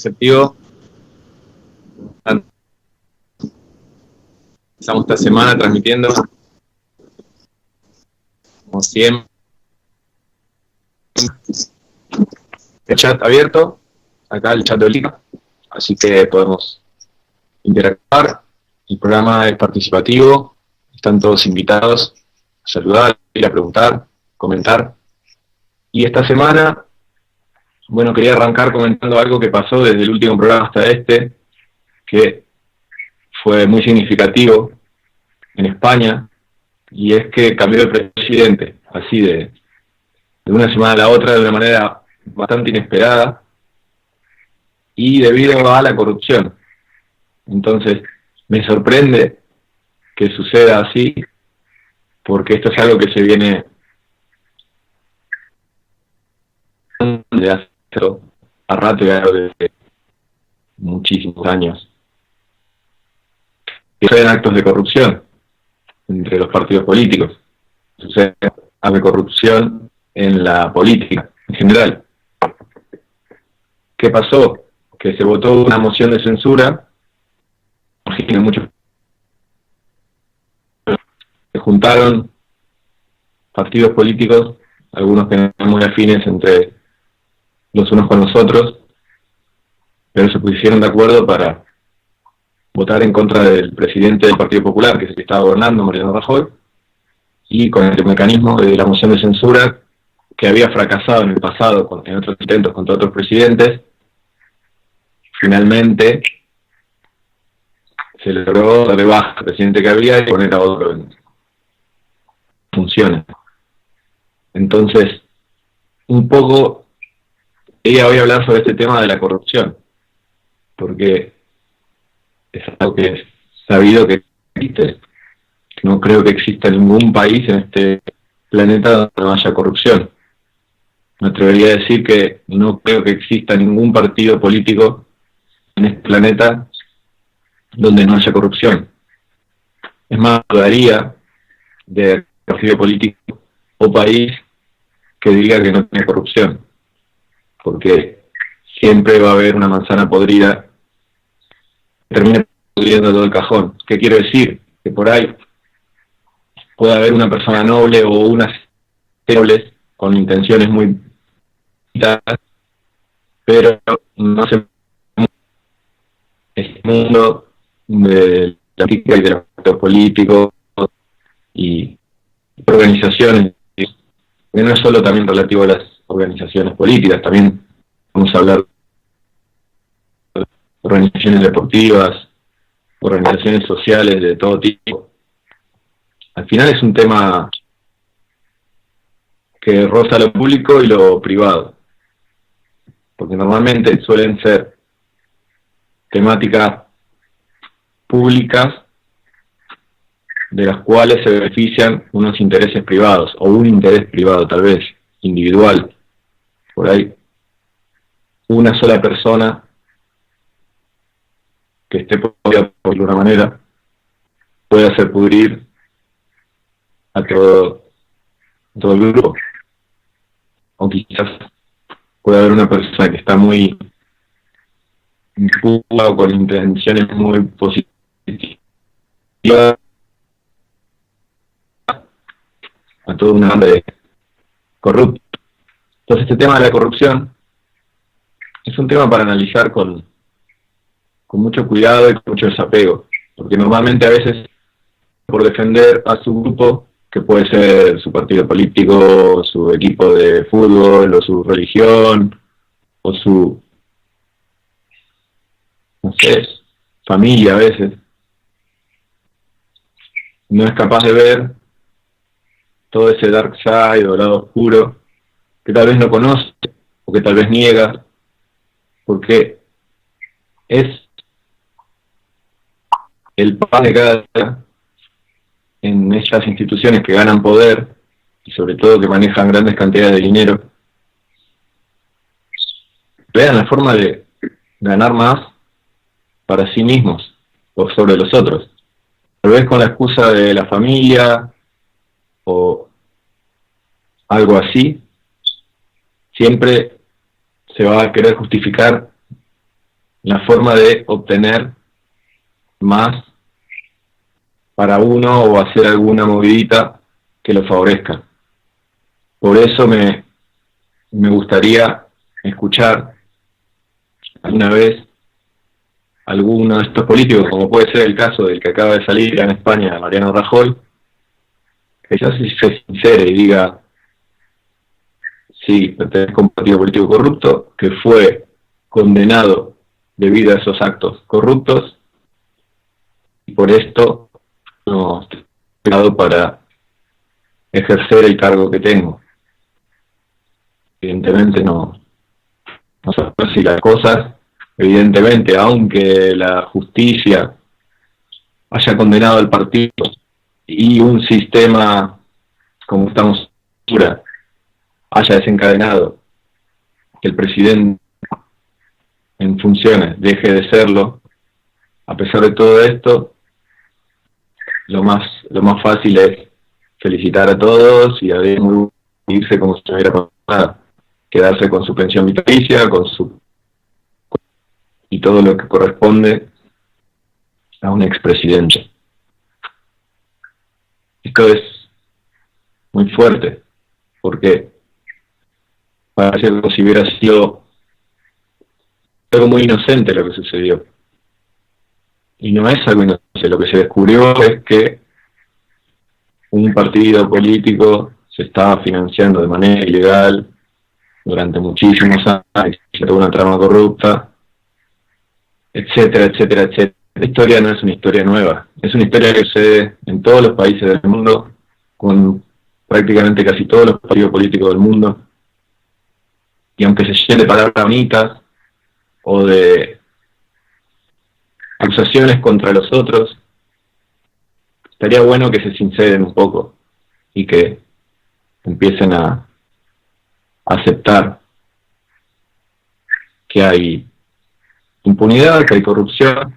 receptivo. Estamos esta semana transmitiendo, como siempre, el chat abierto, acá el chat de Olika, así que podemos interactuar. El programa es participativo, están todos invitados a saludar, ir a preguntar, comentar. Y esta semana, bueno, quería arrancar comentando algo que pasó desde el último programa hasta este, que fue muy significativo en España, y es que cambió de presidente, así de una semana a la otra, de una manera bastante inesperada, y debido a la corrupción. Entonces, me sorprende que suceda así, porque esto es algo que se viene de hace a rato, ya desde muchísimos años. Suceden actos de corrupción entre los partidos políticos, sucede actos de corrupción en la política en general. ¿Qué pasó? Que se votó una moción de censura, imagino muchos, se juntaron partidos políticos, algunos que no eran muy afines entre los unos con los otros, pero se pusieron de acuerdo para votar en contra del presidente del Partido Popular, que es el que estaba gobernando, Mariano Rajoy, y con el mecanismo de la moción de censura, que había fracasado en el pasado en otros intentos contra otros presidentes, finalmente se logró dar de baja al presidente que había y poner a otro en funciones. Entonces, un poco, ella voy a hablar sobre este tema de la corrupción, porque es algo que es sabido que existe. No creo que exista ningún país en este planeta donde no haya corrupción. Me atrevería a decir que no creo que exista ningún partido político en este planeta donde no haya corrupción. Es más, dudaría de partido político o país que diga que no tiene corrupción, porque siempre va a haber una manzana podrida que termine pudriendo todo el cajón. ¿Qué quiero decir? Que por ahí puede haber una persona noble o unas nobles con intenciones muy pero no se este mundo de la política y de los partidos políticos y organizaciones, que no es solo también relativo a las organizaciones políticas, también vamos a hablar de organizaciones deportivas, organizaciones sociales de todo tipo. Al final es un tema que roza lo público y lo privado, porque normalmente suelen ser temáticas públicas de las cuales se benefician unos intereses privados, o un interés privado tal vez, individual. Por ahí, una sola persona que esté podrida por alguna manera puede hacer pudrir a todo el grupo. O quizás puede haber una persona que está muy impulsada o con intenciones muy positivas a toda una banda de corruptos. Entonces este tema de la corrupción es un tema para analizar con mucho cuidado y con mucho desapego, porque normalmente a veces por defender a su grupo, que puede ser su partido político, su equipo de fútbol, o su religión, o su, no sé, familia a veces, no es capaz de ver todo ese dark side o lado oscuro que tal vez no conoce o que tal vez niega, porque es el pan de cada día en esas instituciones que ganan poder y sobre todo que manejan grandes cantidades de dinero. Vean la forma de ganar más para sí mismos o sobre los otros, tal vez con la excusa de la familia o algo así. Siempre se va a querer justificar la forma de obtener más para uno o hacer alguna movidita que lo favorezca. Por eso me gustaría escuchar alguna vez alguno de estos políticos, como puede ser el caso del que acaba de salir en España, Mariano Rajoy, que ya se sincere y diga, sí, pertenezco a un partido político corrupto, que fue condenado debido a esos actos corruptos, y por esto no estoy preparado para ejercer el cargo que tengo. Evidentemente no son así las cosas. Evidentemente, aunque la justicia haya condenado al partido y un sistema como estamos ahora haya desencadenado que el presidente en funciones deje de serlo, a pesar de todo esto, lo más fácil es felicitar a todos y a irse como si no hubiera pasado nada, quedarse con su pensión vitalicia, con su y todo lo que corresponde a un expresidente. Esto es muy fuerte, porque parece como si hubiera sido algo muy inocente lo que sucedió. Y no es algo inocente, lo que se descubrió es que un partido político se estaba financiando de manera ilegal durante muchísimos años, era una trama corrupta, etcétera, etcétera, etcétera. La historia no es una historia nueva, es una historia que sucede en todos los países del mundo, con prácticamente casi todos los partidos políticos del mundo, y aunque se llene de palabras bonitas o de acusaciones contra los otros, estaría bueno que se sinceren un poco y que empiecen a aceptar que hay impunidad, que hay corrupción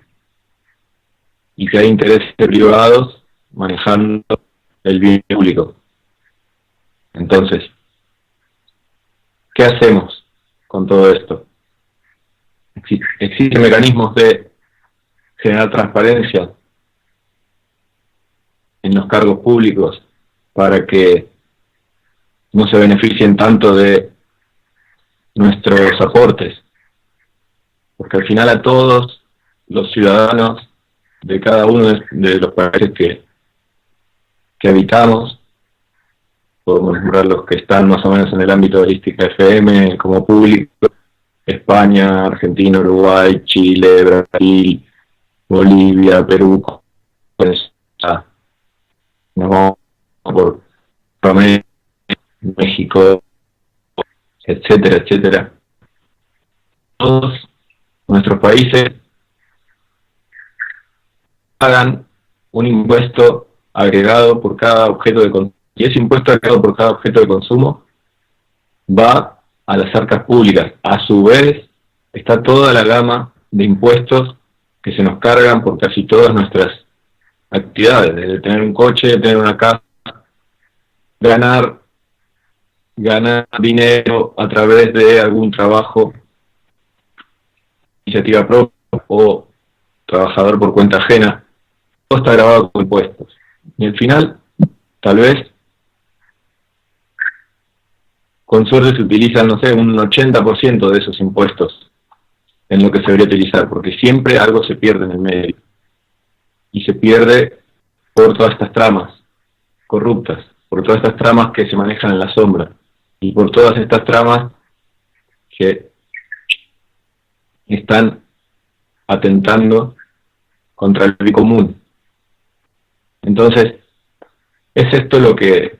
y que hay intereses privados manejando el bien público. Entonces, ¿qué hacemos con todo esto? ¿Existen mecanismos de generar transparencia en los cargos públicos para que no se beneficien tanto de nuestros aportes? Porque al final a todos los ciudadanos de cada uno de los países que habitamos, podemos nombrar los que están más o menos en el ámbito de Holística FM como público, España, Argentina, Uruguay, Chile, Brasil, Bolivia, Perú, pues, nos vamos por Romania, México, etcétera, etcétera. Todos nuestros países pagan un impuesto agregado por cada objeto de consumo, y ese impuesto agregado por cada objeto de consumo va a las arcas públicas. A su vez está toda la gama de impuestos que se nos cargan por casi todas nuestras actividades, desde tener un coche, tener una casa, ganar dinero a través de algún trabajo, iniciativa propia o trabajador por cuenta ajena, todo está grabado con impuestos. Y al final, tal vez, con suerte se utilizan, no sé, un 80% de esos impuestos en lo que se debería utilizar, porque siempre algo se pierde en el medio. Y se pierde por todas estas tramas corruptas, por todas estas tramas que se manejan en la sombra, y por todas estas tramas que están atentando contra el bien común. Entonces, es esto lo que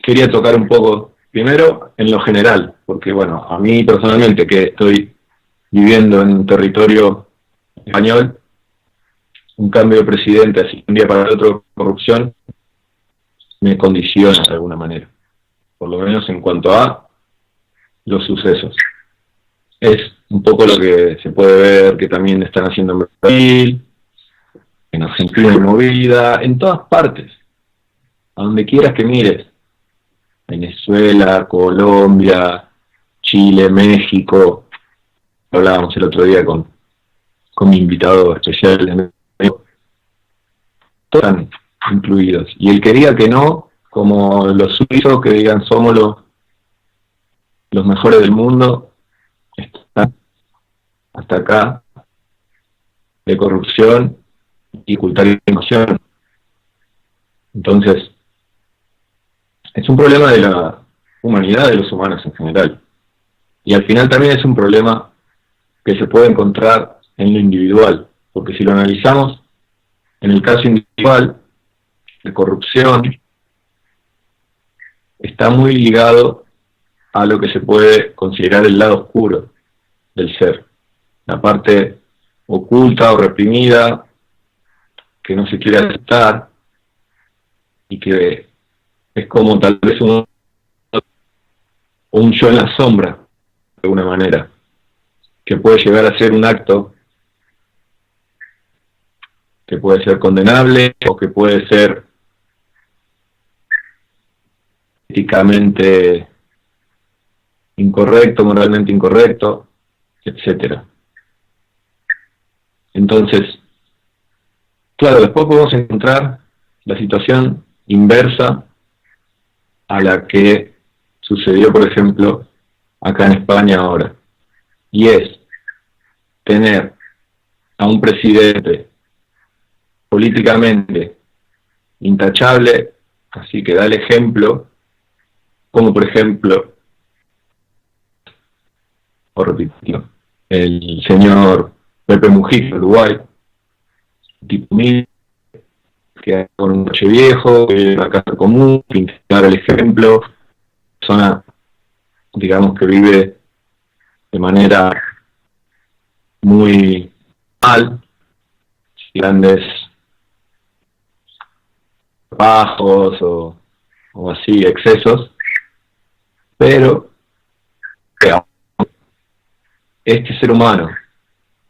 quería tocar un poco, primero en lo general, porque bueno, a mí personalmente, que estoy viviendo en un territorio español, un cambio de presidente así un día para el otro, corrupción, me condiciona de alguna manera, por lo menos en cuanto a los sucesos. Es un poco lo que se puede ver que también están haciendo en Brasil, en Argentina, en movida, en todas partes, a donde quieras que mires, Venezuela, Colombia, Chile, México, hablábamos el otro día con mi invitado especial, todos están incluidos. Y el que diga que no, como los suizos que digan somos los mejores del mundo, están hasta acá de corrupción y ocultar información. Entonces, es un problema de la humanidad, de los humanos en general. Y al final también es un problema que se puede encontrar en lo individual, porque si lo analizamos, en el caso individual, la corrupción está muy ligado a lo que se puede considerar el lado oscuro del ser, la parte oculta o reprimida que no se quiere aceptar y que es como tal vez un yo en la sombra, de alguna manera, que puede llegar a ser un acto que puede ser condenable o que puede ser éticamente incorrecto, moralmente incorrecto, etcétera. Entonces, claro, después podemos encontrar la situación inversa a la que sucedió, por ejemplo, acá en España ahora. Y es tener a un presidente políticamente intachable, así que da el ejemplo, como por ejemplo, por repetirlo, el señor Pepe Mujica, Uruguay, tipo mil, que con un coche viejo, una casa común, pintar el ejemplo, persona, digamos, que vive de manera muy mal, grandes bajos o así, excesos, pero este ser humano,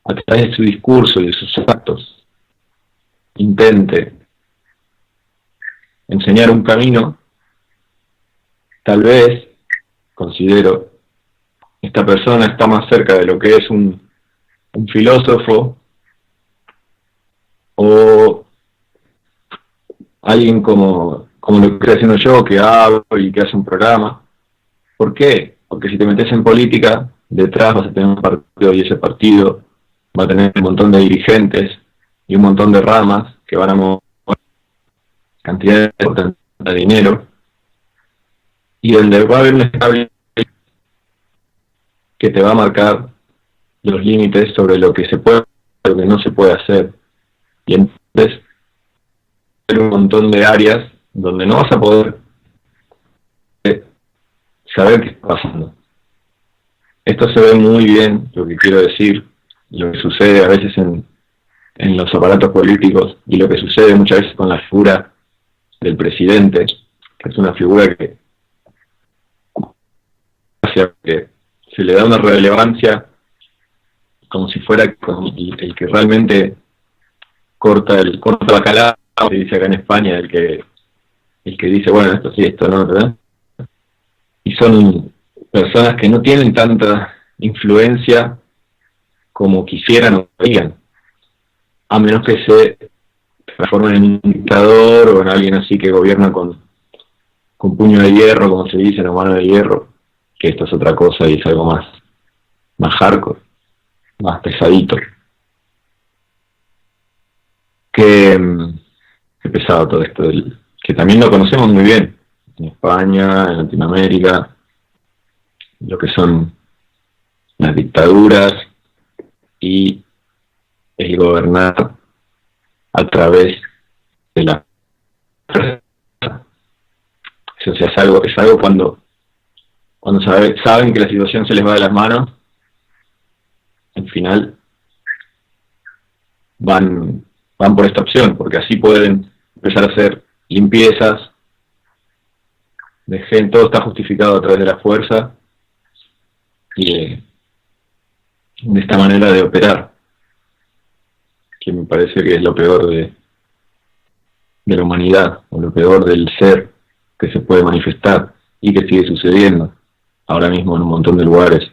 a través de su discurso y de sus actos, intente enseñar un camino, tal vez, considero, esta persona está más cerca de lo que es un filósofo o alguien como lo que estoy haciendo yo, que hablo y que hace un programa. ¿Por qué? Porque si te metes en política, detrás vas a tener un partido y ese partido va a tener un montón de dirigentes y un montón de ramas que van a mover cantidades de dinero y donde va a haber un estable que te va a marcar los límites sobre lo que se puede y lo que no se puede hacer. Y entonces hay un montón de áreas donde no vas a poder saber qué está pasando. Esto se ve muy bien, lo que quiero decir, lo que sucede a veces en los aparatos políticos y lo que sucede muchas veces con la figura del presidente, que es una figura que se le da una relevancia como si fuera el que realmente corta la calada, se dice acá en España, el que dice, bueno, esto sí, esto no, ¿verdad? Y son personas que no tienen tanta influencia como quisieran o querían, a menos que se transformen en un dictador o en alguien así que gobierna con puño de hierro, como se dice, o mano de hierro, que esto es otra cosa y es algo más hardcore, más pesadito. Qué pesado todo esto, que también lo conocemos muy bien, en España, en Latinoamérica, lo que son las dictaduras y el gobernar a través de la... O sea, es algo cuando saben que la situación se les va de las manos, al final van por esta opción, porque así pueden empezar a hacer limpiezas de gente, todo está justificado a través de la fuerza y de esta manera de operar, que me parece que es lo peor de la humanidad, o lo peor del ser que se puede manifestar y que sigue sucediendo ahora mismo en un montón de lugares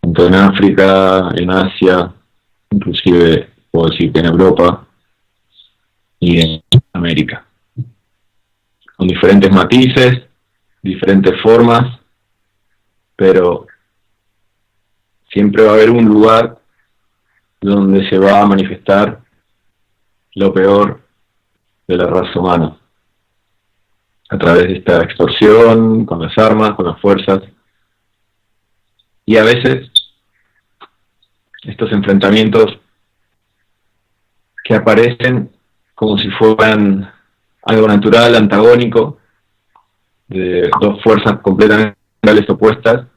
tanto en África, en Asia, inclusive puedo decir que en Europa y en América, con diferentes matices, diferentes formas, pero siempre va a haber un lugar donde se va a manifestar lo peor de la raza humana, a través de esta extorsión, con las armas, con las fuerzas, y a veces estos enfrentamientos que aparecen como si fueran algo natural, antagónico, de dos fuerzas completamente opuestas,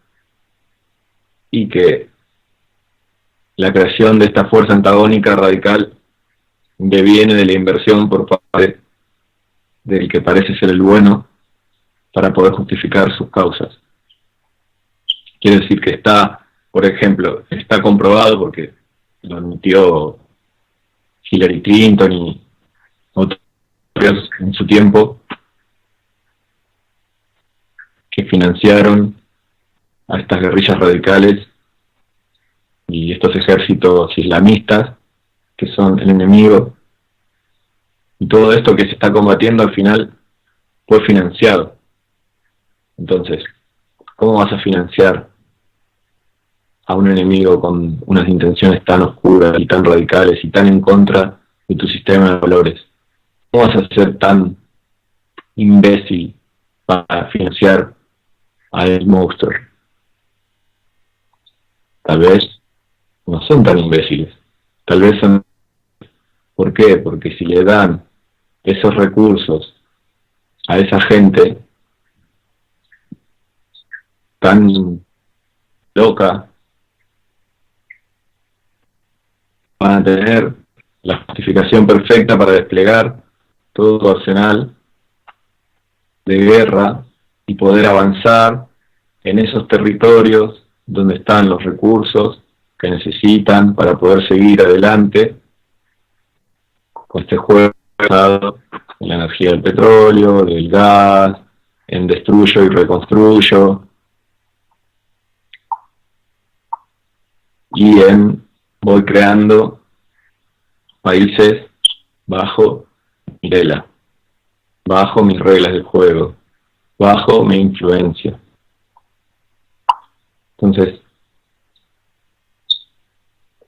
y que la creación de esta fuerza antagónica radical deviene de la inversión por parte del que parece ser el bueno para poder justificar sus causas. Quiere decir que está, por ejemplo, está comprobado porque lo admitió Hillary Clinton y otros en su tiempo, que financiaron a estas guerrillas radicales y estos ejércitos islamistas que son el enemigo, y todo esto que se está combatiendo al final fue financiado. Entonces, ¿cómo vas a financiar a un enemigo con unas intenciones tan oscuras y tan radicales y tan en contra de tu sistema de valores? ¿Cómo vas a ser tan imbécil para financiar al monstruo? Tal vez no son tan imbéciles, tal vez son... ¿Por qué? Porque si le dan esos recursos a esa gente tan loca, van a tener la justificación perfecta para desplegar todo su arsenal de guerra y poder avanzar en esos territorios donde están los recursos que necesitan para poder seguir adelante con este juego en la energía del petróleo, del gas, en destruyo y reconstruyo, y en voy creando países bajo mi vela, bajo mis reglas del juego, bajo mi influencia. Entonces,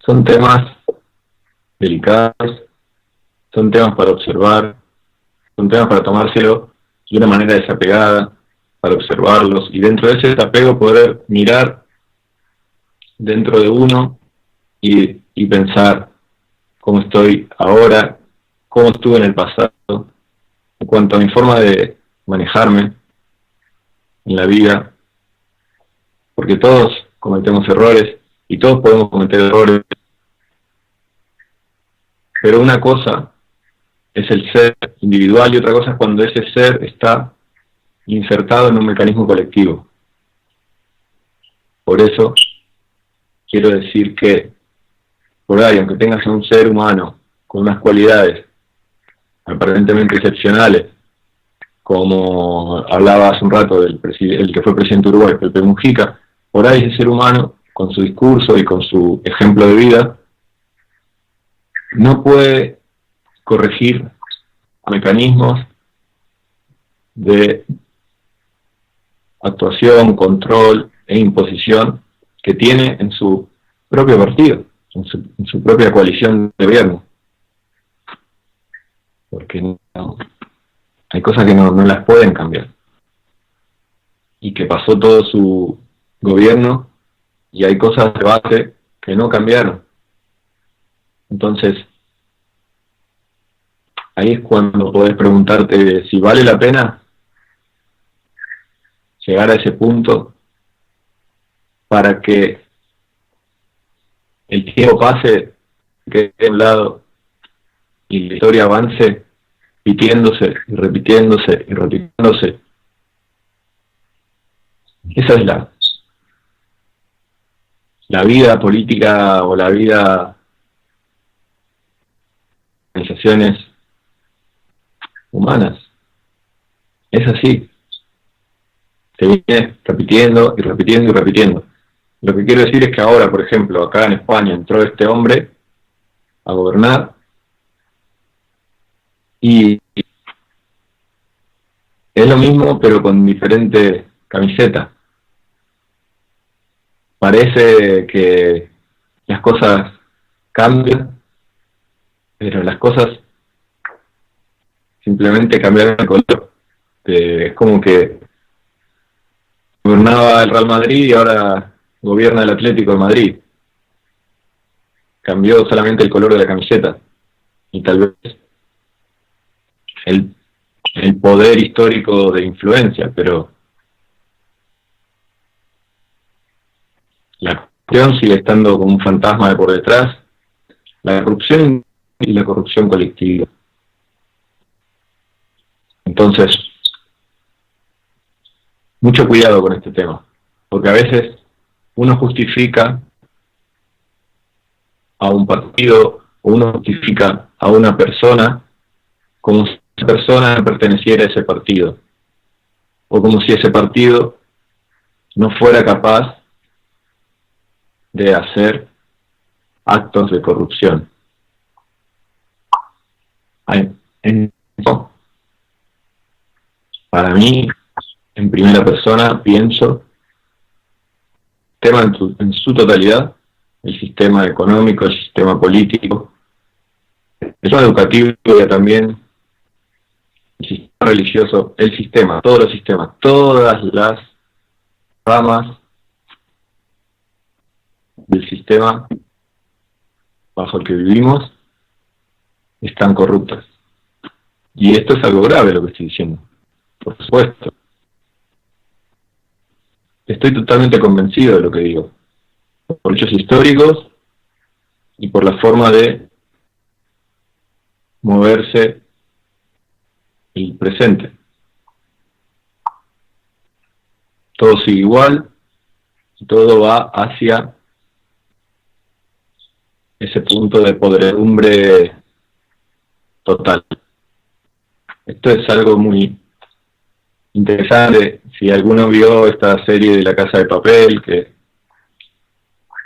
son temas delicados, son temas para observar, son temas para tomárselo de una manera desapegada, para observarlos, y dentro de ese desapego poder mirar dentro de uno y pensar cómo estoy ahora, cómo estuve en el pasado, en cuanto a mi forma de manejarme en la vida, porque todos cometemos errores y todos podemos cometer errores, pero una cosa es el ser individual y otra cosa es cuando ese ser está insertado en un mecanismo colectivo. Por eso quiero decir que por ahí, aunque tengas un ser humano con unas cualidades aparentemente excepcionales, como hablaba hace un rato del el que fue presidente de Uruguay, Pepe Mujica, por ahí ese ser humano, con su discurso y con su ejemplo de vida, no puede corregir mecanismos de actuación, control e imposición que tiene en su propio partido, en su propia coalición de gobierno. Porque no, hay cosas que no las pueden cambiar. Y que pasó todo su gobierno y hay cosas de base que no cambiaron. Entonces, ahí es cuando podés preguntarte si vale la pena llegar a ese punto para que el tiempo pase, que de un lado, y la historia avance repitiéndose y repitiéndose y repitiéndose. Esa es la vida política o la vida de organizaciones humanas. Es así. Se viene repitiendo y repitiendo y repitiendo. Lo que quiero decir es que ahora, por ejemplo, acá en España entró este hombre a gobernar y es lo mismo pero con diferente camiseta. Parece que las cosas cambian, pero las cosas simplemente cambiaron de color. Es como que gobernaba el Real Madrid y ahora gobierna el Atlético de Madrid. Cambió solamente el color de la camiseta y tal vez el, el poder histórico de influencia, pero la corrupción sigue estando como un fantasma de por detrás, la corrupción y la corrupción colectiva. Entonces, mucho cuidado con este tema, porque a veces uno justifica a un partido o uno justifica a una persona como si esa persona perteneciera a ese partido, o como si ese partido no fuera capaz de hacer actos de corrupción. Para mí, en primera persona, pienso tema en su totalidad, el sistema económico, el sistema político, el sistema educativo y también el sistema religioso, el sistema, todos los sistemas, todas las ramas del sistema bajo el que vivimos están corruptas. Y esto es algo grave lo que estoy diciendo, por supuesto. Estoy totalmente convencido de lo que digo, por hechos históricos y por la forma de moverse el presente. Todo sigue igual, todo va hacia ese punto de podredumbre total. Esto es algo muy interesante. Si alguno vio esta serie de La Casa de Papel, que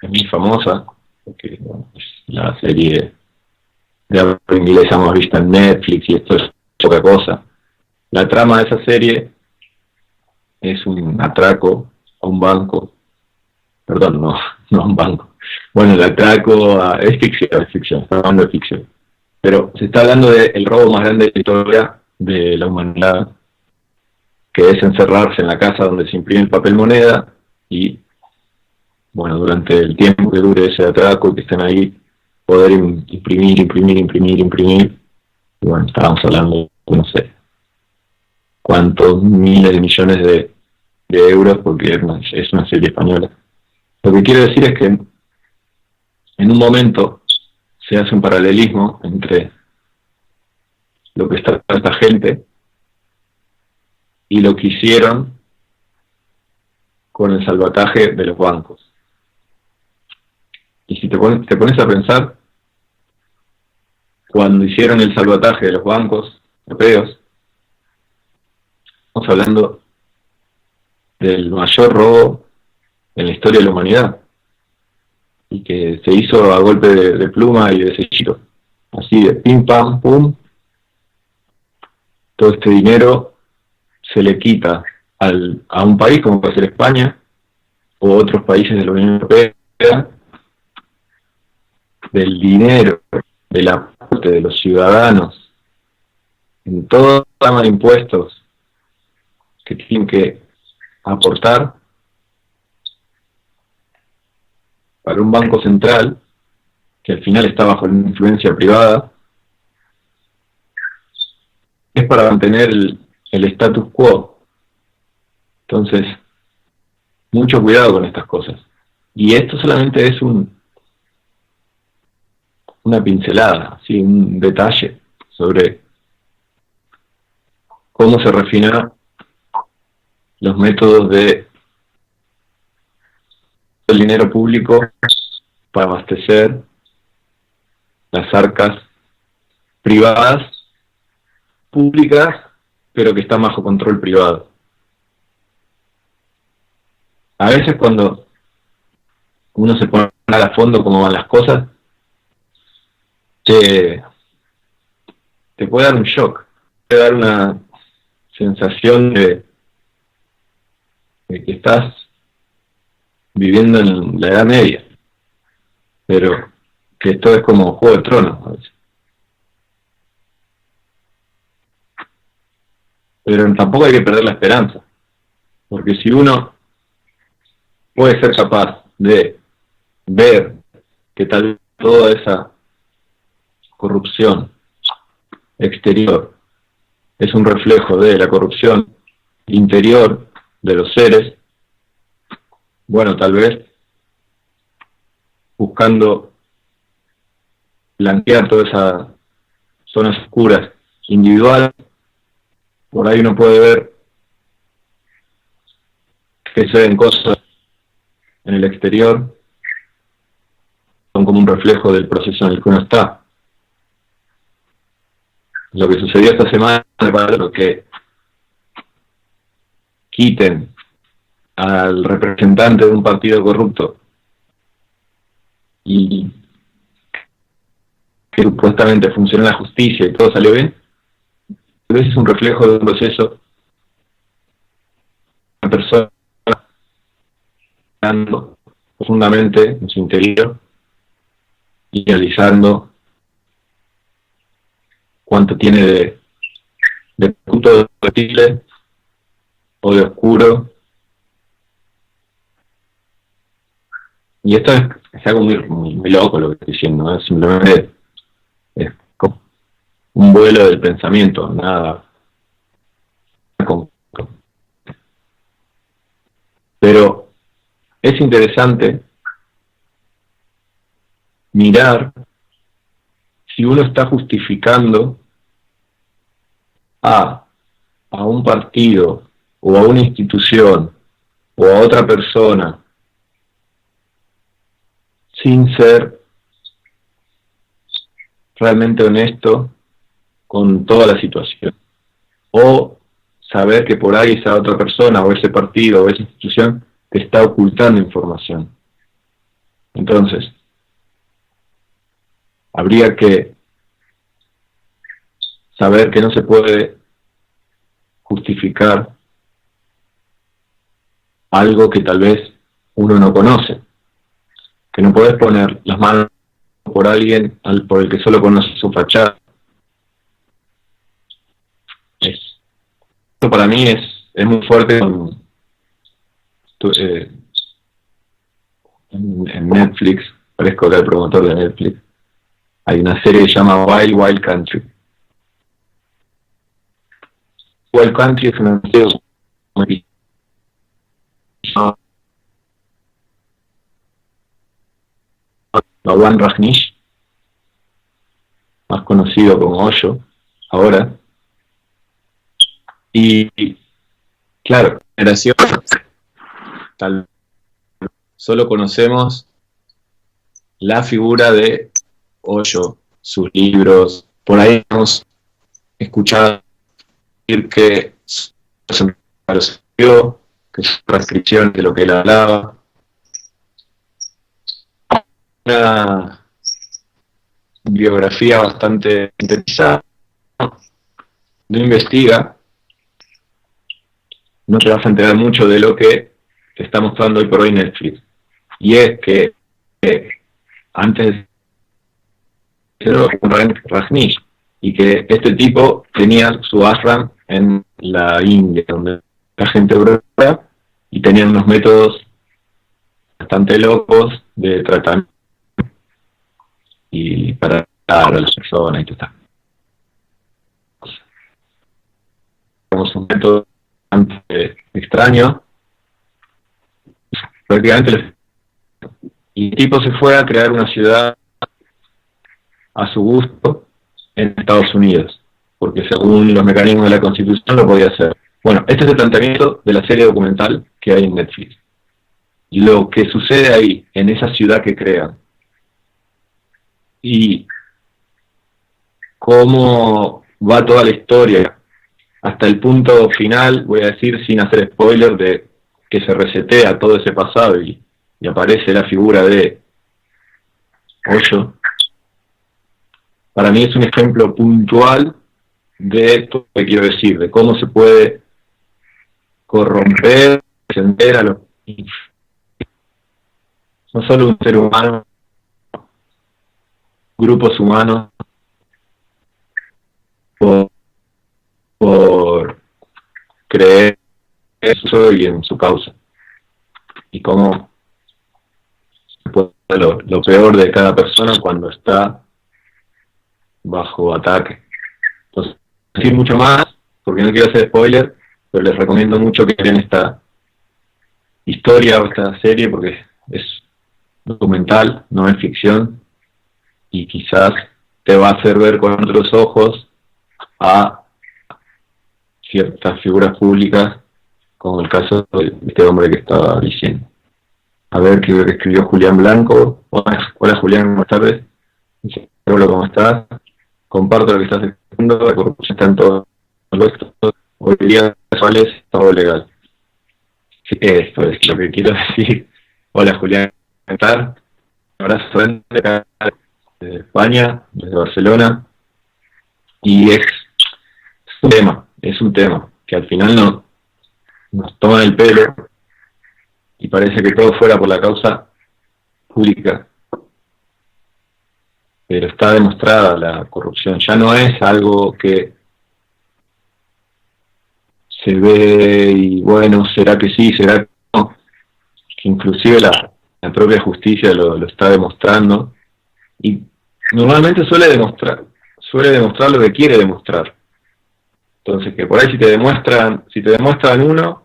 es muy famosa, porque bueno, es la serie de habla inglesa más vista en Netflix y esto es poca cosa. La trama de esa serie es un atraco a un banco, perdón, no a un banco. Bueno, el atraco es ficción, está hablando de ficción. Pero se está hablando del robo más grande de la historia de la humanidad, que es encerrarse en la casa donde se imprime el papel moneda y, bueno, durante el tiempo que dure ese atraco y que estén ahí, poder imprimir. Y bueno, estábamos hablando, no sé, cuántos miles de millones de euros, porque es una serie española. Lo que quiero decir es que en un momento se hace un paralelismo entre lo que está esta gente y lo que hicieron con el salvataje de los bancos. Y si te pones a pensar, cuando hicieron el salvataje de los bancos europeos, estamos hablando del mayor robo en la historia de la humanidad, y que se hizo a golpe de pluma y de sellito, así de pim pam pum. Todo este dinero se le quita a un país como puede ser España o otros países de la Unión Europea, del dinero, del aporte de los ciudadanos en toda la gama de impuestos que tienen que aportar para un banco central que al final está bajo la influencia privada, es para mantener el status quo. Entonces, mucho cuidado con estas cosas. Y esto solamente es una pincelada, ¿sí? Un detalle sobre cómo se refinan los métodos de el dinero público para abastecer las arcas privadas, públicas, pero que están bajo control privado. A veces cuando uno se pone a fondo cómo van las cosas, te puede dar un shock, te puede dar una sensación de que estás viviendo en la Edad Media, pero que esto es como Juego de Tronos a veces. Pero tampoco hay que perder la esperanza, porque si uno puede ser capaz de ver que tal vez toda esa corrupción exterior es un reflejo de la corrupción interior de los seres, bueno, tal vez buscando blanquear todas esas zonas oscuras individuales, por ahí uno puede ver que se ven cosas en el exterior, son como un reflejo del proceso en el que uno está. Lo que sucedió esta semana para lo que quiten al representante de un partido corrupto y que supuestamente funciona la justicia y todo salió bien, a veces es un reflejo de un proceso, una persona mirando profundamente en su interior y analizando cuánto tiene de punto de chile o de oscuro. Y esto es algo muy loco lo que estoy diciendo, ¿no? Simplemente es como un vuelo del pensamiento, nada concreto. Pero es interesante mirar si uno está justificando a un partido o a una institución o a otra persona sin ser realmente honesto con toda la situación, o saber que por ahí esa otra persona o ese partido o esa institución te está ocultando información. Entonces, habría que saber que no se puede justificar algo que tal vez uno no conoce, que no podés poner las manos por alguien por el que solo conoces su fachada. Esto para mí es muy fuerte en Netflix, parezco que el promotor de Netflix. Hay una serie que se llama Wild Wild Country. Wild Country es una serie muy Bhavan Rajneesh, más conocido como Osho ahora, y claro, generación tal solo conocemos la figura de Osho, sus libros, por ahí hemos escuchado decir que que su transcripción de lo que él hablaba, una biografía bastante interesante, no investiga, no te vas a enterar mucho de lo que te está mostrando hoy por hoy Netflix. Y es que antes era Rajneesh, y que este tipo tenía su ashram en la India, donde la gente brota, y tenían unos métodos bastante locos de tratamiento y para a las personas y todo eso. Tenemos un método bastante extraño, prácticamente, y el tipo se fue a crear una ciudad a su gusto en Estados Unidos, porque según los mecanismos de la Constitución lo podía hacer. Bueno, este es el planteamiento de la serie documental que hay en Netflix. Lo que sucede ahí, en esa ciudad que crean, y cómo va toda la historia hasta el punto final, voy a decir sin hacer spoiler, de que se resetea todo ese pasado y y aparece la figura de Hoyo, para mí es un ejemplo puntual de esto que quiero decir, de cómo se puede corromper, descender a los, no solo un ser humano, grupos humanos, por creer en su y en su causa. Y cómo lo peor de cada persona cuando está bajo ataque. Entonces, decir mucho más, porque no quiero hacer spoiler, pero les recomiendo mucho que vean esta historia o esta serie, porque es documental, no es ficción, y quizás te va a hacer ver con otros ojos a ciertas figuras públicas, como el caso de este hombre que estaba diciendo. A ver, qué escribió Julián Blanco. Hola Julián, buenas tardes. Hola, ¿cómo estás? Comparto lo que estás diciendo, la corrupción está en todo esto. Hoy día es todo legal. Sí, esto es lo que quiero decir. Hola Julián, ¿qué tal? Un abrazo grande de España, desde Barcelona. Y es un tema que al final nos toma el pelo y parece que todo fuera por la causa pública. Pero está demostrada la corrupción. Ya no es algo que se ve y bueno, será que sí, será que no. Que inclusive la propia justicia lo está demostrando. Y normalmente suele demostrar lo que quiere demostrar. Entonces, que por ahí si te demuestran uno,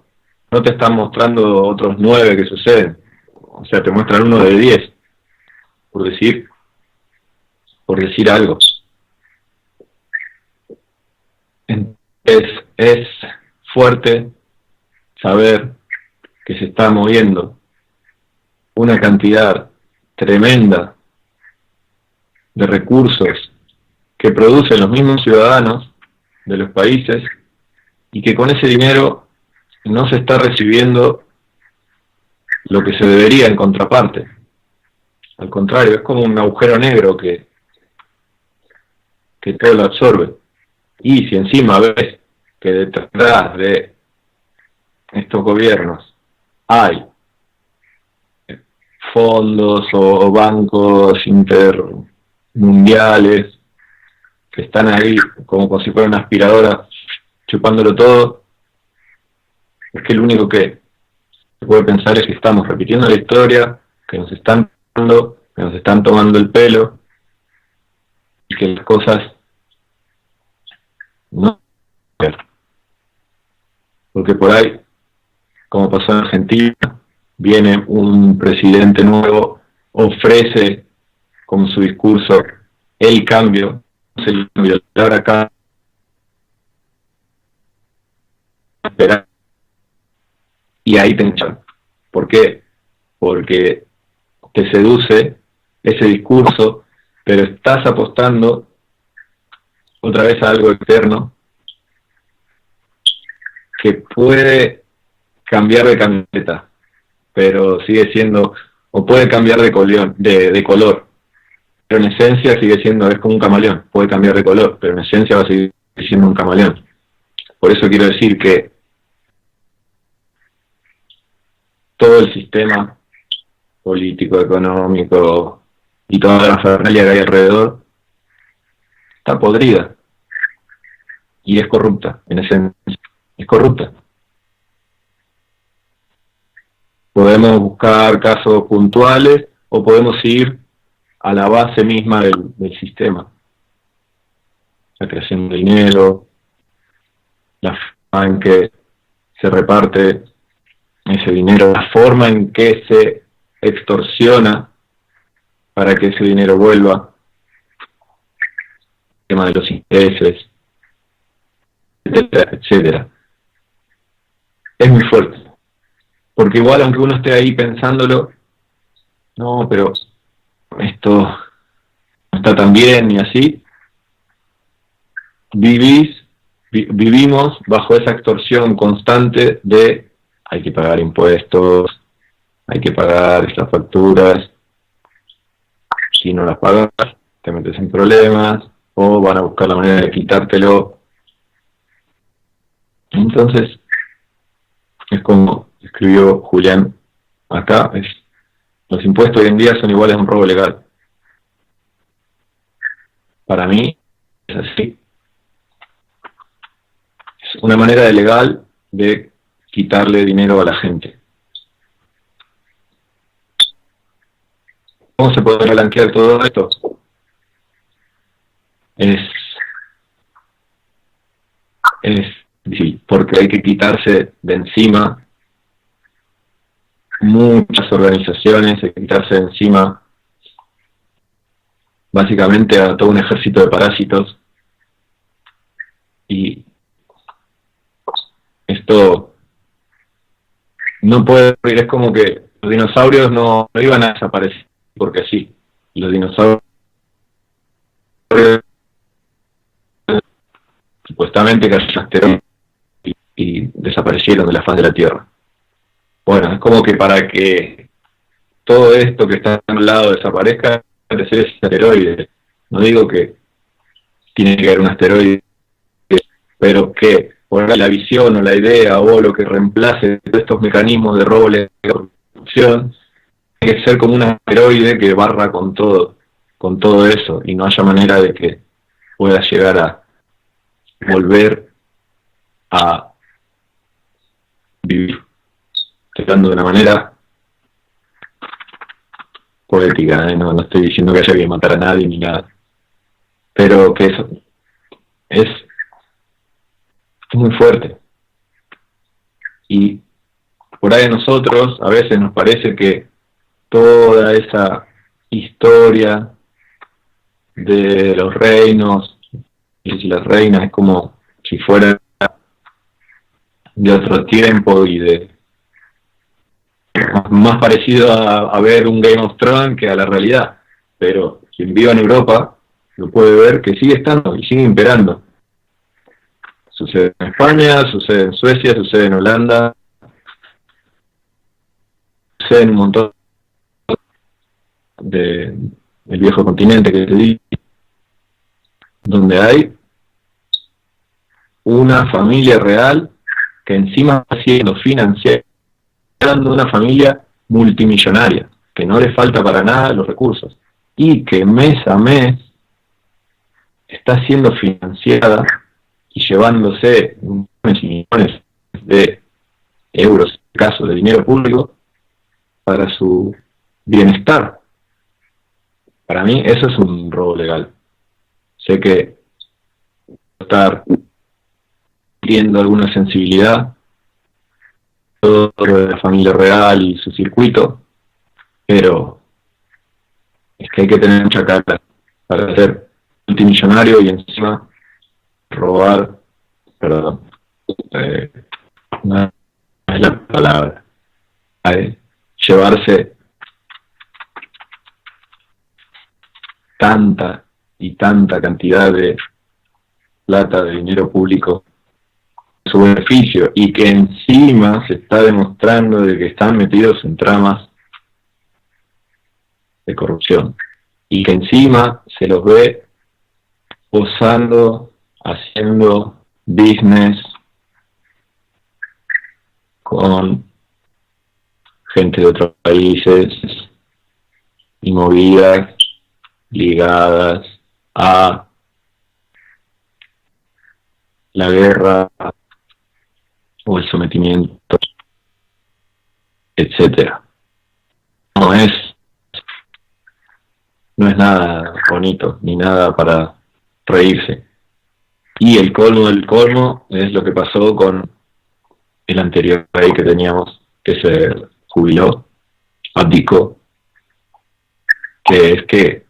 no te están mostrando otros 9 que suceden. O sea, te muestran uno de 10, por decir algo. Entonces, es fuerte saber que se está moviendo una cantidad tremenda de recursos que producen los mismos ciudadanos de los países y que con ese dinero no se está recibiendo lo que se debería en contraparte. Al contrario, es como un agujero negro que todo lo absorbe. Y si encima ves que detrás de estos gobiernos hay fondos o bancos intermundiales que están ahí como si fuera una aspiradora chupándolo todo, es que lo único que se puede pensar es que estamos repitiendo la historia, que nos están tomando el pelo y que las cosas no, porque por ahí, como pasó en Argentina, viene un presidente nuevo, ofrece con su discurso el cambio, ahora acá esperar y ahí te enchan. ¿Por qué? Porque te seduce ese discurso, pero estás apostando otra vez a algo externo que puede cambiar de camiseta, pero sigue siendo, o puede cambiar de color, pero en esencia sigue siendo, es como un camaleón, puede cambiar de color, pero en esencia va a seguir siendo un camaleón. Por eso quiero decir que todo el sistema político, económico y toda la familia que hay alrededor está podrida y es corrupta, en esencia, es corrupta. Podemos buscar casos puntuales o podemos ir a la base misma del sistema. La creación de dinero, la forma en que se reparte ese dinero, la forma en que se extorsiona para que ese dinero vuelva, el tema de los intereses, etcétera, etcétera. Es muy fuerte. Porque igual, aunque uno esté ahí pensándolo, no, pero esto no está tan bien y así, vivimos bajo esa extorsión constante de hay que pagar impuestos, hay que pagar estas facturas, si no las pagas te metes en problemas, o van a buscar la manera de quitártelo. Entonces, es como escribió Julián acá, los impuestos hoy en día son iguales a un robo legal. Para mí es así. Es una manera legal de quitarle dinero a la gente. ¿Cómo se puede blanquear todo esto? Es difícil, porque hay que quitarse de encima muchas organizaciones, hay que quitarse de encima básicamente a todo un ejército de parásitos, y esto no puede ocurrir. Es como que los dinosaurios no iban a desaparecer porque sí. Los dinosaurios supuestamente cayeron asteroides y desaparecieron de la faz de la Tierra. Bueno, es como que para que todo esto que está al lado desaparezca, debe ser ese asteroide. No digo que tiene que haber un asteroide, pero que por la visión o la idea o lo que reemplace todos estos mecanismos de robo de corrupción, tiene que ser como un asteroide que barra con todo eso, y no haya manera de que pueda llegar a volver a vivir. Estoy hablando de una manera poética, no estoy diciendo que haya que matar a nadie ni nada, pero que eso es muy fuerte. Y por ahí a nosotros a veces nos parece que toda esa historia de los reinos y las reinas es como si fuera de otro tiempo y de más parecido a ver un Game of Thrones que a la realidad. Pero quien viva en Europa lo puede ver que sigue estando y sigue imperando. Sucede en España, sucede en Suecia, sucede en Holanda, sucede en un montón del viejo continente que te di, donde hay una familia real que encima está siendo financiada, una familia multimillonaria, que no le falta para nada los recursos, y que mes a mes está siendo financiada y llevándose millones y millones de euros, en este caso de dinero público, para su bienestar. Para mí eso es un robo legal. Sé que estar viendo alguna sensibilidad todo de la familia real y su circuito, pero es que hay que tener mucha cara para ser multimillonario y encima robar, perdón, no es la palabra, llevarse tanta y tanta cantidad de plata, de dinero público, su beneficio, y que encima se está demostrando de que están metidos en tramas de corrupción, y que encima se los ve posando, haciendo business con gente de otros países y movidas ligadas a la guerra o el sometimiento, etcétera. No es nada bonito, ni nada para reírse. Y el colmo del colmo es lo que pasó con el anterior rey que teníamos, que se jubiló, abdicó, que es que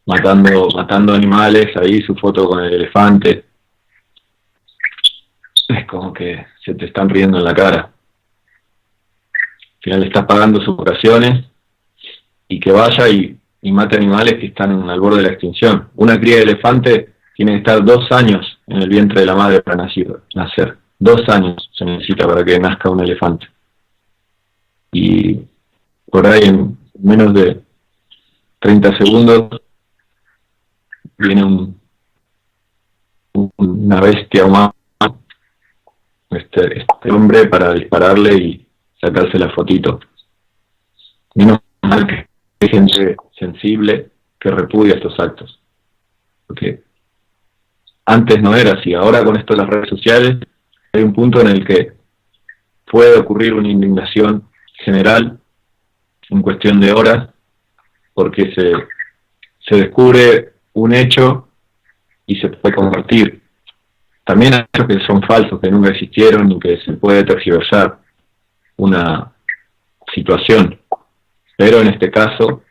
matando animales, ahí su foto con el elefante, es como que se te están riendo en la cara. Al final le estás pagando sus vacaciones y que vaya y mate animales que están al borde de la extinción. Una cría de elefante tiene que estar 2 años en el vientre de la madre para nacer. 2 años se necesita para que nazca un elefante. y por ahí en menos de 30 segundos viene una bestia humana, este hombre, para dispararle y sacarse la fotito. Menos mal que hay gente sensible que repudia estos actos, porque antes no era así. Ahora con esto de las redes sociales hay un punto en el que puede ocurrir una indignación general en cuestión de horas, porque se descubre un hecho y se puede convertir. También hay hechos que son falsos, que nunca existieron y que se puede tergiversar una situación. Pero en este caso,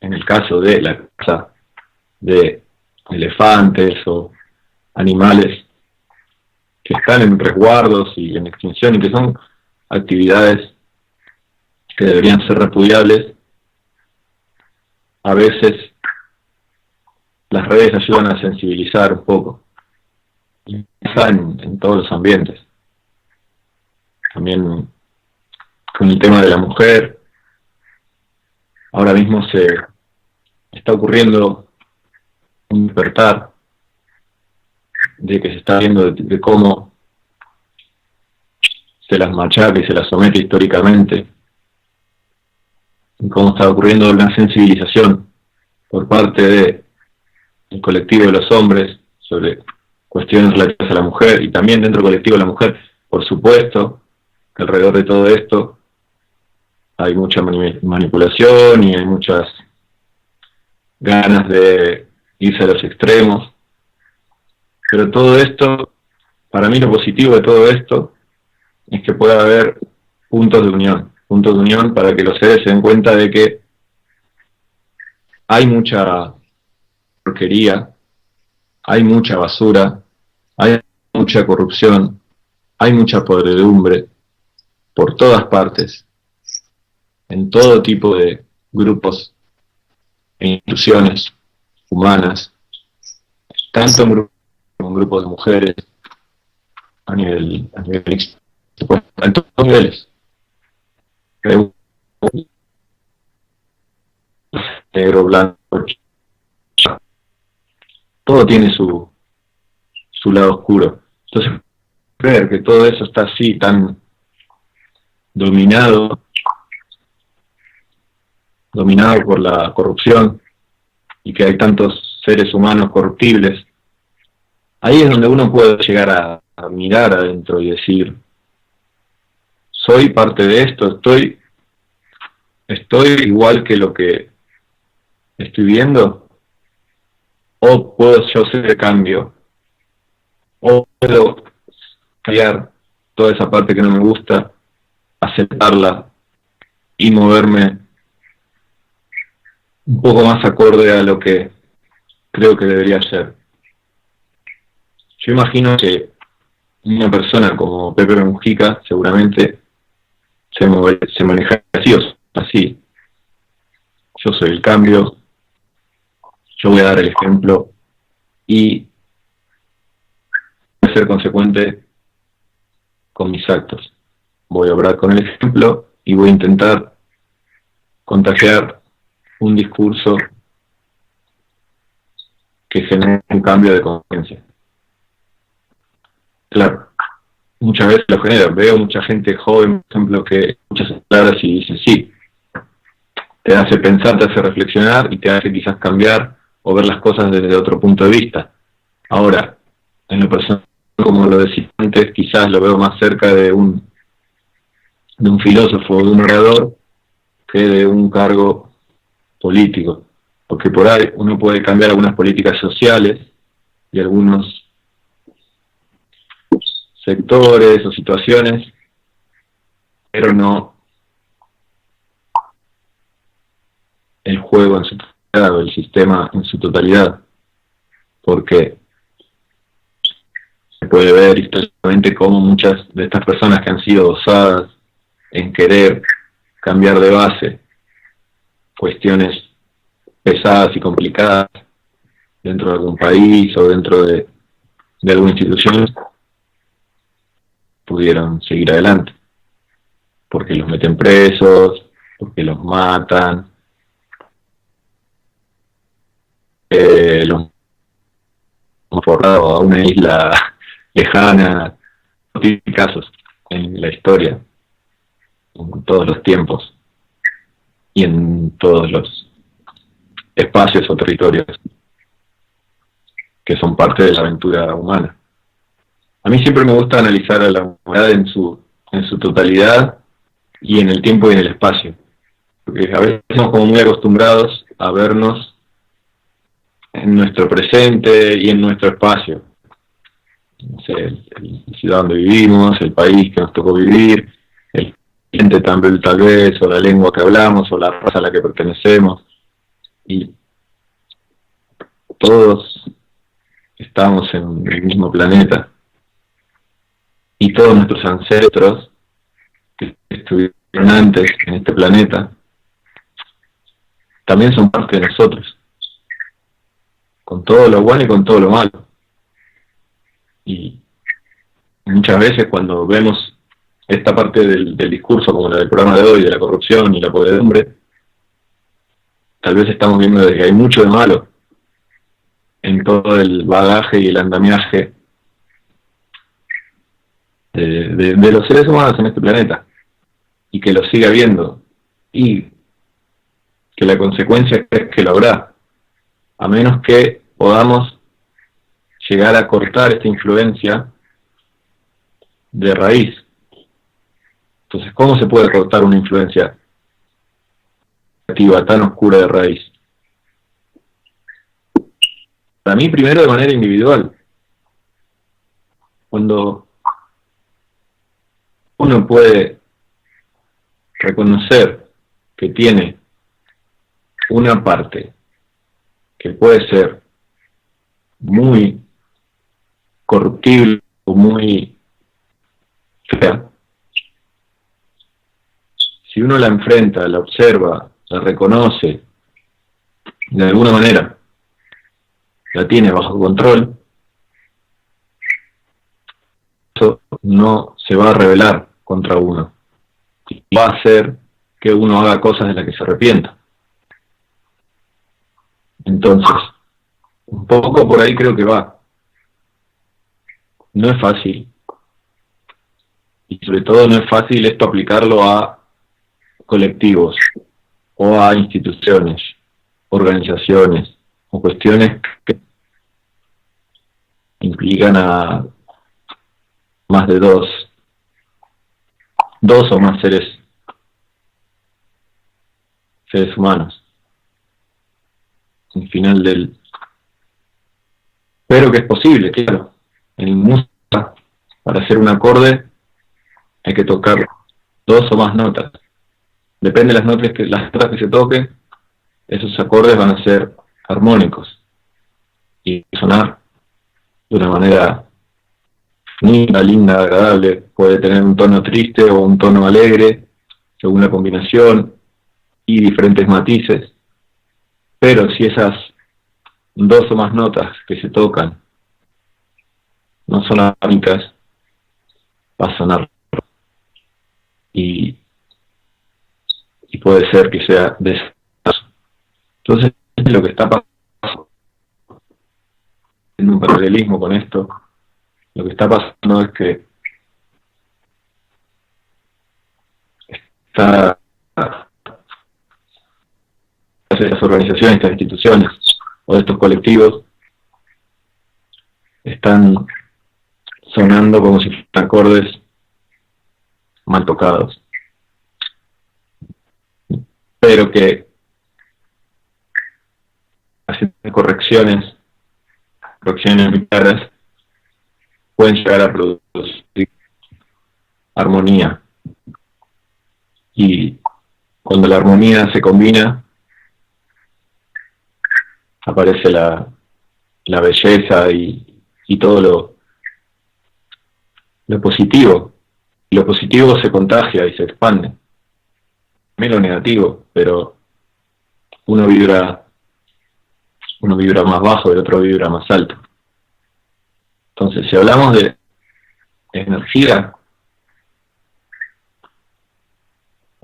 en el caso de la caza de elefantes o animales que están en resguardos y en extinción y que son actividades que deberían ser repudiables, a veces las redes ayudan a sensibilizar un poco. Y pasa en todos los ambientes. También con el tema de la mujer, ahora mismo se está ocurriendo un despertar de que se está viendo de cómo se las machaca y se las somete históricamente, y cómo está ocurriendo una sensibilización por parte del colectivo de los hombres sobre cuestiones relativas a la mujer, y también dentro del colectivo de la mujer, por supuesto, que alrededor de todo esto hay mucha manipulación y hay muchas ganas de irse a los extremos. Pero todo esto, para mí lo positivo de todo esto es que pueda haber puntos de unión para que los seres se den cuenta de que hay mucha porquería, hay mucha basura, hay mucha corrupción, hay mucha podredumbre por todas partes, en todo tipo de grupos e instituciones humanas, tanto en grupos de mujeres, a nivel en todos los niveles. Negro, blanco, todo tiene su lado oscuro. Entonces, ver que todo eso está así, tan dominado por la corrupción, y que hay tantos seres humanos corruptibles, ahí es donde uno puede llegar a mirar adentro y decir, soy parte de esto, estoy igual que lo que estoy viendo, o puedo yo ser el cambio, o puedo cambiar toda esa parte que no me gusta, aceptarla y moverme un poco más acorde a lo que creo que debería ser. Yo imagino que una persona como Pepe Mujica seguramente se maneja así. Yo soy el cambio, yo voy a dar el ejemplo y voy a ser consecuente con mis actos. Voy a obrar con el ejemplo y voy a intentar contagiar un discurso que genere un cambio de conciencia. Claro, muchas veces lo genera. Veo mucha gente joven, por ejemplo, que escucha esas palabras y dice sí. Te hace pensar, te hace reflexionar y te hace quizás cambiar o ver las cosas desde otro punto de vista. Ahora, en lo personal, como lo decía antes, quizás lo veo más cerca de un filósofo, de un orador, que de un cargo político. Porque por ahí uno puede cambiar algunas políticas sociales y algunos sectores o situaciones, pero no el juego en su totalidad o el sistema en su totalidad, porque se puede ver históricamente cómo muchas de estas personas que han sido osadas en querer cambiar de base cuestiones pesadas y complicadas dentro de algún país o dentro de alguna institución, pudieron seguir adelante. porque los meten presos, porque los matan, los han forrado a una isla lejana, casos en la historia, en todos los tiempos y en todos los espacios o territorios que son parte de la aventura humana. A mí siempre me gusta analizar a la humanidad en su totalidad y en el tiempo y en el espacio, porque a veces estamos como muy acostumbrados a vernos en nuestro presente y en nuestro espacio. No sé, la ciudad donde vivimos, el país que nos tocó vivir, el cliente también tal vez, o la lengua que hablamos, o la raza a la que pertenecemos, y todos estamos en el mismo planeta, y todos nuestros ancestros que estuvieron antes en este planeta también son parte de nosotros, con todo lo bueno y con todo lo malo. Y muchas veces cuando vemos esta parte del discurso, como la del programa de hoy, de la corrupción y la podredumbre, tal vez estamos viendo que hay mucho de malo en todo el bagaje y el andamiaje de los seres humanos en este planeta, y que lo sigue habiendo, y que la consecuencia es que lo habrá, a menos que podamos llegar a cortar esta influencia de raíz. Entonces, ¿cómo se puede cortar una influencia negativa tan oscura de raíz? Para mí, primero de manera individual. Cuando uno puede reconocer que tiene una parte que puede ser muy corruptible o muy fea, si uno la enfrenta, la observa, la reconoce, de alguna manera la tiene bajo control, eso no se va a rebelar contra uno, va a hacer que uno haga cosas de las que se arrepienta. Entonces, un poco por ahí creo que va. No es fácil, y sobre todo no es fácil esto aplicarlo a colectivos o a instituciones, organizaciones o cuestiones que implican a más de dos o más seres humanos. El final del... Pero que es posible, claro. En música, para hacer un acorde, hay que tocar 2 o más notas. Depende de las notas que se toquen, esos acordes van a ser armónicos y sonar de una manera linda, agradable. Puede tener un tono triste o un tono alegre, según la combinación y diferentes matices. Pero si esas 2 o más notas que se tocan no son armónicas, va a sonar y puede ser que sea desastroso. Entonces, lo que está pasando, en un paralelismo con esto, lo que está pasando es que estas organizaciones, estas instituciones o estos colectivos están sonando como si fueran acordes mal tocados, pero que haciendo correcciones muy claras pueden llegar a producir armonía. Y cuando la armonía se combina, aparece la belleza y todo lo positivo. Y lo positivo se contagia y se expande. También lo negativo, pero uno vibra más bajo y el otro vibra más alto. Entonces, si hablamos de energía,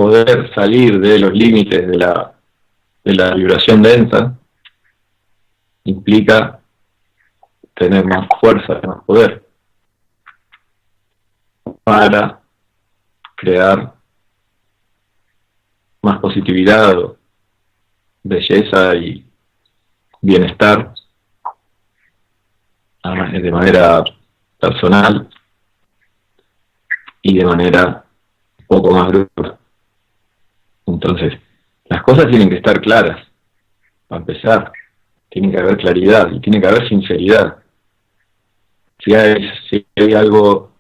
poder salir de los límites de la vibración densa implica tener más fuerza, más poder para crear más positividad, belleza y bienestar de manera personal y de manera un poco más dura. Entonces, las cosas tienen que estar claras, para empezar. Tiene que haber claridad y tiene que haber sinceridad. Si hay algo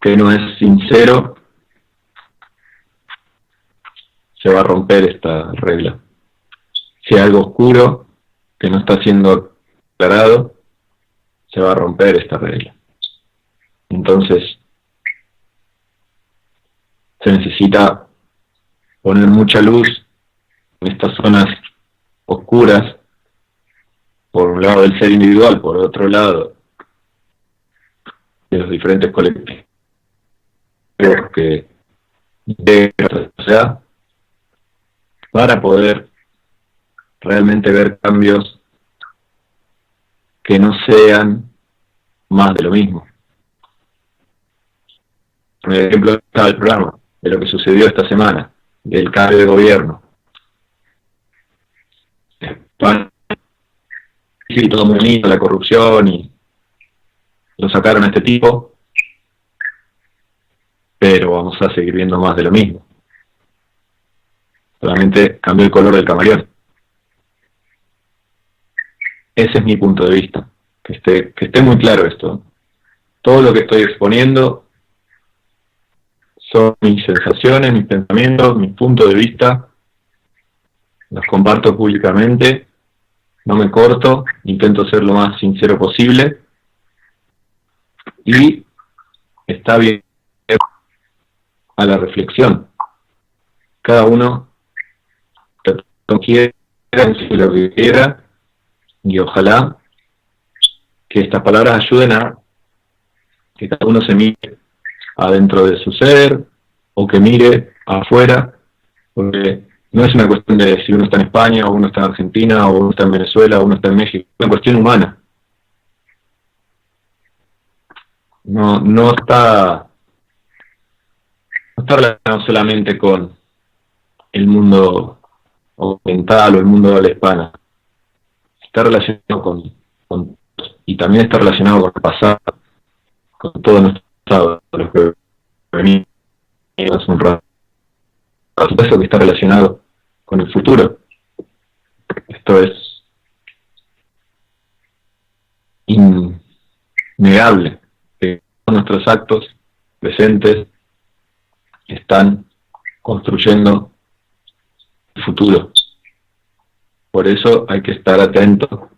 que no es sincero, se va a romper esta regla. Si hay algo oscuro que no está siendo aclarado, se va a romper esta regla. Entonces, se necesita poner mucha luz en estas zonas oscuras, por un lado del ser individual, por otro lado de los diferentes colectivos que de la sociedad, para poder realmente ver cambios que no sean más de lo mismo. Por ejemplo, está el programa de lo que sucedió esta semana, del cambio de gobierno. Sí, todo muy bonito, la corrupción, y lo sacaron a este tipo, pero vamos a seguir viendo más de lo mismo. Solamente cambió el color del camaleón. Ese es mi punto de vista. Que esté muy claro esto. Todo lo que estoy exponiendo son mis sensaciones, mis pensamientos, mis puntos de vista. Los comparto públicamente. No me corto, intento ser lo más sincero posible. Y está bien a la reflexión. Cada uno quiera decir lo que quiera, y ojalá que estas palabras ayuden a que cada uno se mire adentro de su ser o que mire afuera, porque no es una cuestión de si uno está en España o uno está en Argentina o uno está en Venezuela o uno está en México, es una cuestión humana. No está relacionado solamente con el mundo occidental o el mundo de habla hispana. Está relacionado y también está relacionado con el pasado, con todo nuestro pasado, los que venimos hace un rato. Eso que está relacionado con el futuro. Esto es innegable, que todos nuestros actos presentes están construyendo el futuro. Por eso hay que estar atento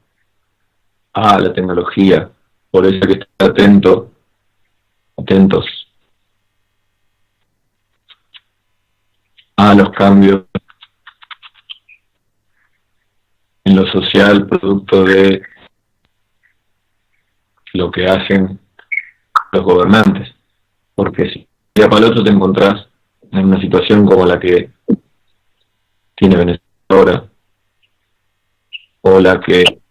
a la tecnología, por eso hay que estar atentos a los cambios en lo social, producto de lo que hacen los gobernantes. Porque si de día para el otro te encontrás en una situación como la que tiene Venezuela ahora, o la que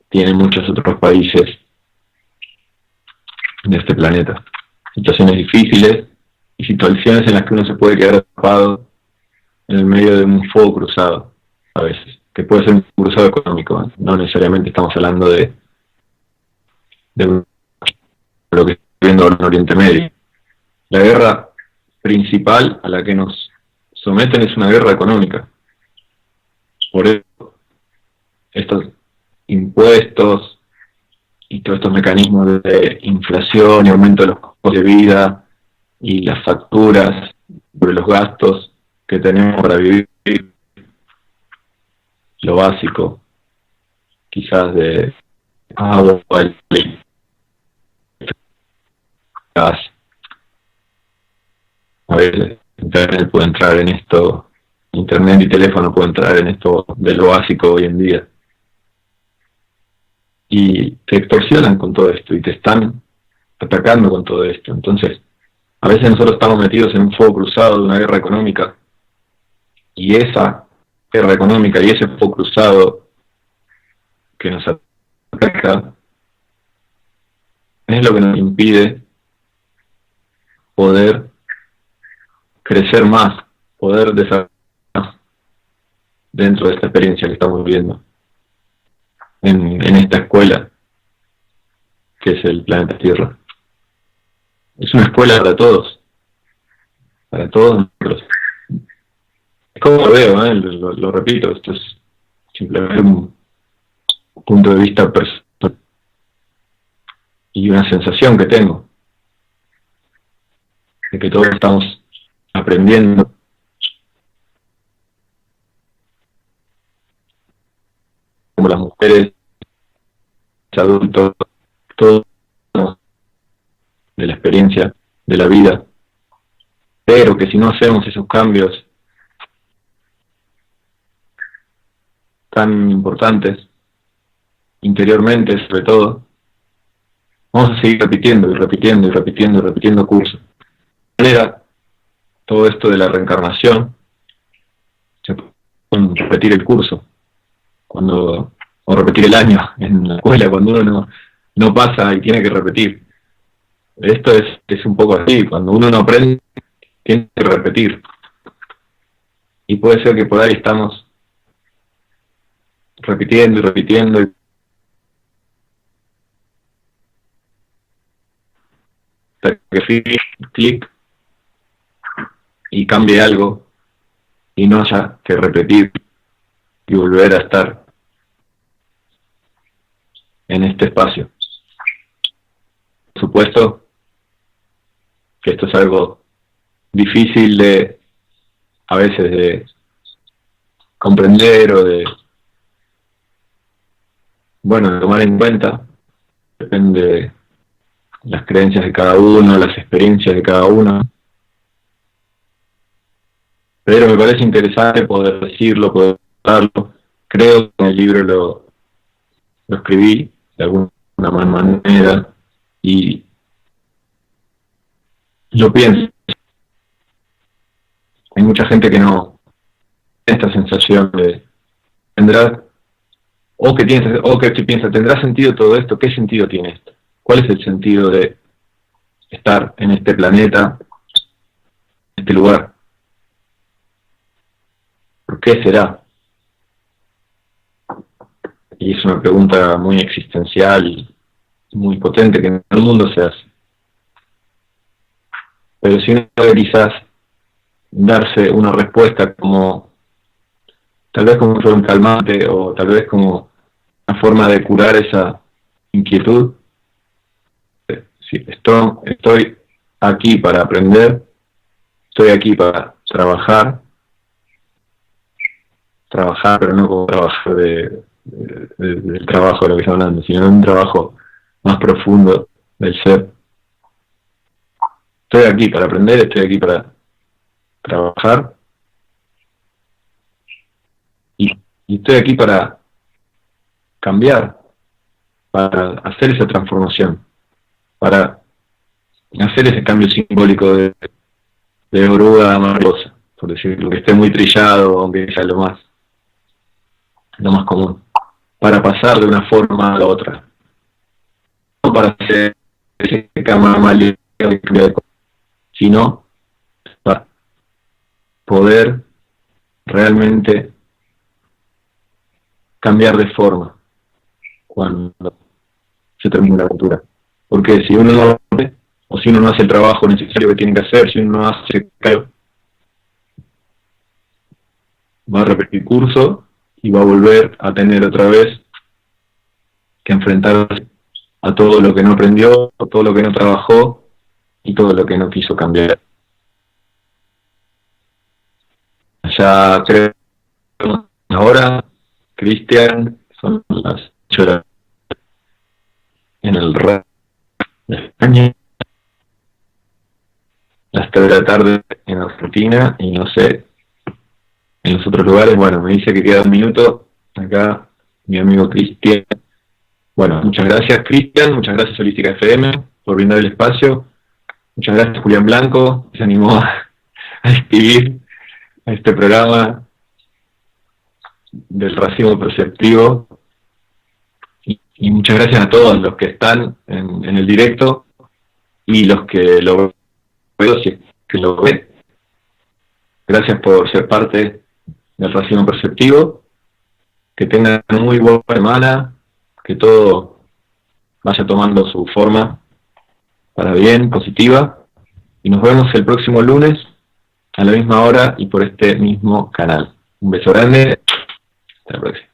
tienen muchos otros países de este planeta. Situaciones difíciles y situaciones en las que uno se puede quedar atrapado en el medio de un fuego cruzado, a veces, que puede ser un cruzado económico, ¿eh? No necesariamente estamos hablando de lo que está viendo en Oriente Medio. La guerra principal a la que nos someten es una guerra económica. Por eso estos impuestos y todos estos mecanismos de inflación y aumento de los costos de vida y las facturas sobre los gastos que tenemos para vivir, lo básico, quizás de agua, gas. A veces internet puede entrar en esto, internet y teléfono puede entrar en esto de lo básico hoy en día. Y te extorsionan con todo esto y te están atacando con todo esto. Entonces, A veces nosotros estamos metidos en un fuego cruzado de una guerra económica, y esa guerra económica y ese fuego cruzado que nos ataca es lo que nos impide poder crecer más, poder desarrollar más dentro de esta experiencia que estamos viviendo en esta escuela que es el planeta Tierra. Es una escuela para todos nosotros. Es como lo veo, lo repito, esto es simplemente un punto de vista personal y una sensación que tengo de que todos estamos aprendiendo como las mujeres, los adultos, todos de la experiencia, de la vida, pero que si no hacemos esos cambios tan importantes, interiormente sobre todo, vamos a seguir repitiendo y repitiendo y repitiendo y repitiendo cursos. De manera, todo esto de la reencarnación, se puede repetir el curso, o repetir el año en la escuela, cuando uno no pasa y tiene que repetir. Esto es un poco así, cuando uno no aprende, tiene que repetir. Y puede ser que por ahí estamos repitiendo y repitiendo, hasta que sí, clic, y cambie algo, y no haya que repetir y volver a estar en este espacio. Por supuesto que esto es algo difícil a veces de comprender o de tomar en cuenta. Depende de las creencias de cada uno, las experiencias de cada uno. Pero me parece interesante poder decirlo, poder hablarlo. Creo que en el libro lo escribí de alguna manera y yo pienso. Hay mucha gente que no tiene esta sensación de que piensa, ¿tendrá sentido todo esto? ¿Qué sentido tiene esto? ¿Cuál es el sentido de estar en este planeta, en este lugar? ¿Por qué será? Y es una pregunta muy existencial y muy potente que en el mundo se hace. Pero si uno puede quizás darse una respuesta como, tal vez como un calmante o tal vez como una forma de curar esa inquietud. Sí, estoy aquí para aprender, estoy aquí para trabajar, pero no como trabajar del trabajo de lo que estamos hablando, sino un trabajo más profundo del ser. Estoy aquí para aprender, estoy aquí para trabajar y estoy aquí para cambiar, para hacer esa transformación, para hacer ese cambio simbólico de oruga a mariposa, por decirlo, que esté muy trillado, aunque sea lo más común, para pasar de una forma a la otra, no para hacer ese cambio mal, sino para poder realmente cambiar de forma cuando se termina la aventura. Porque si uno no hace, o si uno no hace el trabajo necesario que tiene que hacer, si uno no hace ese cambio, va a repetir curso y va a volver a tener otra vez que enfrentarse a todo lo que no aprendió, a todo lo que no trabajó y todo lo que no quiso cambiar. Ya creo ahora, Cristian, son las 8 en el radio de España, las 3 de la tarde en Argentina y no sé, en los otros lugares. Bueno, me dice que queda un minuto acá mi amigo Cristian. Bueno, muchas gracias Cristian, muchas gracias Holística FM por brindar el espacio. Muchas gracias, Julián Blanco, que se animó a escribir a este programa del racimo perceptivo. Y muchas gracias a todos los que están en el directo y los que lo ven, si es que lo ven. Gracias por ser parte del racimo perceptivo. Que tengan muy buena semana, que todo vaya tomando su forma para bien, positiva. Y nos vemos el próximo lunes a la misma hora y por este mismo canal. Un beso grande. Hasta la próxima.